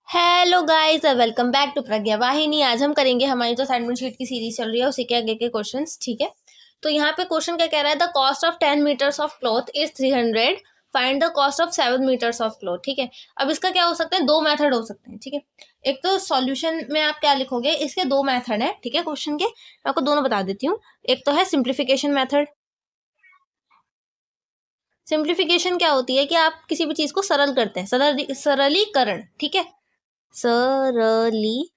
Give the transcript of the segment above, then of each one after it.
Hello guys, welcome back to Pragya Vahini. आज हम करेंगे हमारी जो असाइनमेंट शीट की सीरीज चल रही है उसी के आगे के क्वेश्चंस। ठीक है, तो यहाँ पे क्वेश्चन क्या कह रहा है, the cost of 10 metres of cloth is 300, find the cost of 7 metres of cloth. ठीक है, अब इसका क्या हो सकता है, दो मेथड हो सकते हैं। ठीक है, एक तो सॉल्यूशन में आप क्या लिखोगे, इसके दो मेथड है। ठीक है, क्वेश्चन के मैं आपको दोनों बता देती हूँ। एक तो है सिंप्लीफिकेशन मेथड। सिंप्लीफिकेशन क्या होती है कि आप किसी भी चीज को सरल करते हैं, सरलीकरण। ठीक है, सरलीकरण।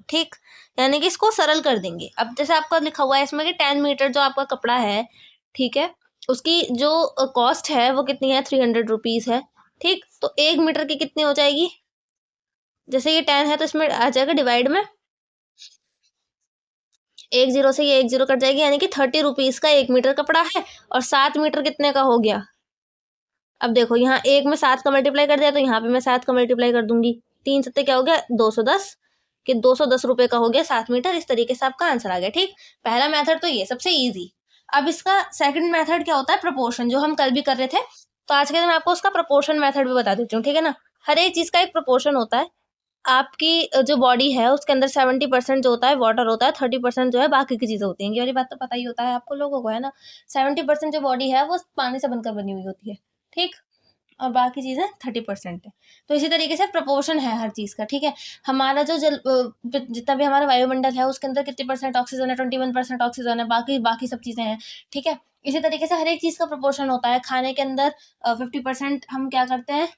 ठीक, यानी कि इसको सरल कर देंगे। अब जैसे आपका लिखा हुआ है इसमें कि 10 मीटर जो आपका कपड़ा है, ठीक है, उसकी जो कॉस्ट है वो कितनी है, 300 रुपीज है। ठीक, तो 1 मीटर की कितनी हो जाएगी, जैसे ये 10 है तो इसमें आ जाएगा डिवाइड में, एक जीरो से ये एक जीरो कट जाएगी, यानी कि 30 रुपीज का 1 मीटर कपड़ा है। और 7 मीटर कितने का हो गया, अब देखो यहाँ एक में 7 का मल्टीप्लाई कर दिया तो यहाँ पे मैं 7 का मल्टीप्लाई कर दूंगी। 3 7 क्या हो गया, 210, कि 210 रुपए का हो गया 7 मीटर। इस तरीके से आपका आंसर आ गया। ठीक, पहला मेथड तो ये सबसे इजी। अब इसका सेकंड मेथड क्या होता है, प्रपोर्शन, जो हम कल भी कर रहे थे। तो आज के दिन मैं आपको उसका प्रपोर्शन मेथड भी बता देती हूँ। ठीक है ना, हर एक चीज का एक प्रपोर्शन होता है। आपकी जो बॉडी है उसके अंदर 70% जो होता है वाटर होता है, 30% जो है बाकी की चीजें होती हैं। ये वाली बात तो पता ही होता है आपको लोगों को, है ना। 70% जो बॉडी है वो पानी से बनकर बनी हुई होती है। ठीक, और बाकी चीजें 30% है। तो इसी तरीके से प्रपोर्शन है हर चीज का। ठीक है, हमारा जो जितना भी हमारा वायुमंडल है उसके अंदर कितनी परसेंट ऑक्सीजन है, 21% ऑक्सीजन है, बाकी बाकी सब चीजें हैं। ठीक है, इसी तरीके से हर एक चीज का प्रपोर्शन होता है। खाने के अंदर 50% हम क्या करते हैं,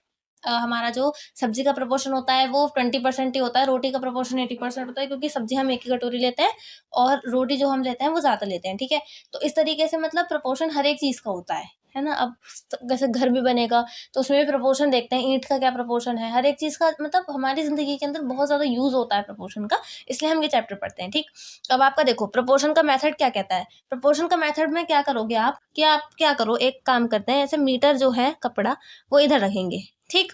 हमारा जो सब्जी का प्रपोर्शन होता है वो 20% ही होता है। रोटी का प्रपोर्शन 80% होता है, क्योंकि सब्जी हम एक ही कटोरी लेते हैं और रोटी जो हम लेते हैं वो ज्यादा लेते हैं। ठीक है, तो इस तरीके से मतलब प्रपोर्शन हर एक चीज का होता है ना। अब जैसे घर भी बनेगा तो उसमें भी प्रपोर्शन देखते हैं, ईंट का क्या प्रपोर्शन है, हर एक चीज का मतलब हमारी जिंदगी के अंदर बहुत ज्यादा यूज होता है प्रपोर्शन का, इसलिए हम ये चैप्टर पढ़ते हैं। ठीक, अब आपका देखो प्रपोर्शन का मेथड क्या कहता है। प्रपोर्शन का मेथड में क्या करोगे आप, कि आप क्या करो, एक काम करते हैं, ऐसे मीटर जो है कपड़ा वो इधर रखेंगे। ठीक,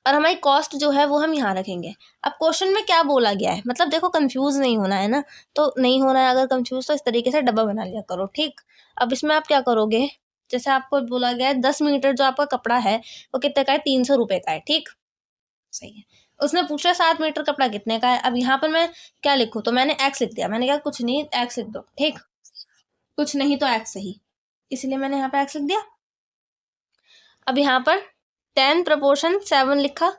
और हमारी कॉस्ट जो है वो हम यहाँ रखेंगे। अब क्वेश्चन में क्या बोला गया है, मतलब देखो कंफ्यूज नहीं होना है ना, तो नहीं होना है अगर कंफ्यूज तो इस तरीके से डब्बा बना लिया करो। ठीक, अब इसमें आप क्या करोगे, जैसे आपको बोला गया है 10 मीटर जो आपका कपड़ा है वो कितने का है, 300 रुपए का है। ठीक, सही है। उसने पूछा 7 मीटर कपड़ा कितने का है। अब यहाँ पर मैं क्या लिखूँ, तो मैंने एक्स लिख दिया। मैंने कहा कुछ नहीं, एक्स लिख दो। ठीक, कुछ नहीं तो एक्स सही, इसलिए मैंने यहाँ पे एक्स लिख दिया। अब यहाँ पर 10 प्रपोर्शन 7 लिखा,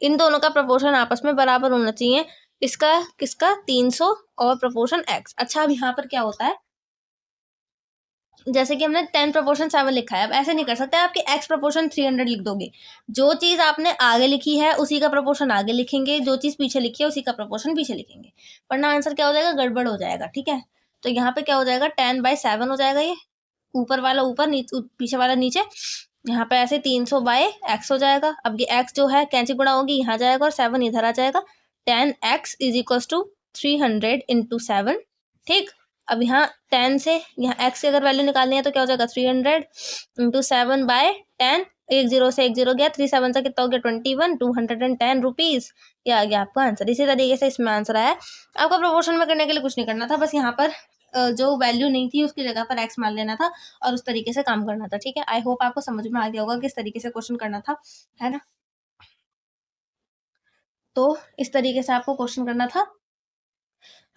इन दोनों का प्रपोर्शन आपस में बराबर होना चाहिए। इसका किसका, 300 और प्रपोर्शन एक्स। अच्छा, अब यहाँ पर क्या होता है, जैसे कि हमने 10 प्रपोर्शन 7 लिखा है, अब ऐसे नहीं कर सकते आपके एक्स प्रपोर्शन 300 लिख दोगे। जो चीज आपने आगे लिखी है उसी का प्रपोर्शन आगे लिखेंगे, जो चीज पीछे लिखी है उसी का प्रपोर्शन पीछे लिखेंगे, वरना आंसर क्या हो जाएगा, गड़बड़ हो जाएगा। ठीक है, तो यहाँ पे क्या हो जाएगा, 10/7 हो जाएगा। ये ऊपर वाला ऊपर, पीछे वाला नीचे। यहाँ पे ऐसे 300/x हो जाएगा। अब ये x जो है कैंची गुणा होगी, यहाँ जाएगा और 7 इधर आ जाएगा। 10x is equal to 300 × 7। ठीक, अब यहाँ 10 से यहाँ x की अगर वैल्यू निकालनी है तो क्या हो जाएगा, 300 × 7/10। एक जीरो से एक जीरो गया, 3 7 से कितना हो गया, 21, 210 रुपीज। ये आ गया आपका आंसर। इसी तरीके से इसमें आंसर आया। आपका प्रपोर्शन में करने के लिए कुछ नहीं करना था, बस यहाँ पर जो वैल्यू नहीं थी उसकी जगह पर एक्स मान लेना था और उस तरीके से काम करना था। ठीक है, आई होप आपको समझ में आ गया होगा किस तरीके से क्वेश्चन करना था, है ना। तो इस तरीके से आपको क्वेश्चन करना था।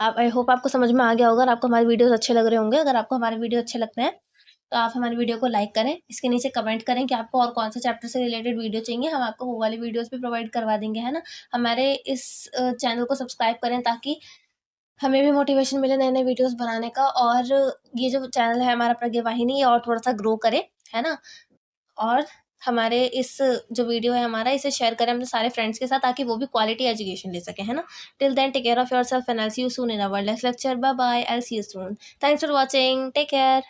आप, आई होप आपको समझ में आ गया होगा। अगर आपको हमारे वीडियोस अच्छे लग रहे होंगे, अगर आपको हमारे वीडियो अच्छे लगते हैं तो आप हमारी वीडियो को लाइक करें, इसके नीचे कमेंट करें कि आपको और कौन से चैप्टर से रिलेटेड वीडियो चाहिए, हम आपको वो वाली वीडियोस भी प्रोवाइड करवा देंगे, है ना। हमारे इस चैनल को सब्सक्राइब करें ताकि हमें भी मोटिवेशन मिले नए नए वीडियोस बनाने का, और ये जो चैनल है हमारा प्रज्ञा वाहिनी, ये और थोड़ा सा ग्रो करे, है ना। और हमारे इस जो वीडियो है हमारा, इसे शेयर करें अपने सारे फ्रेंड्स के साथ ताकि वो भी क्वालिटी एजुकेशन ले सके, है ना। Till then take care of yourself and I will see you soon in our next lecture. Bye bye, I will see you soon. Thanks for watching, take care.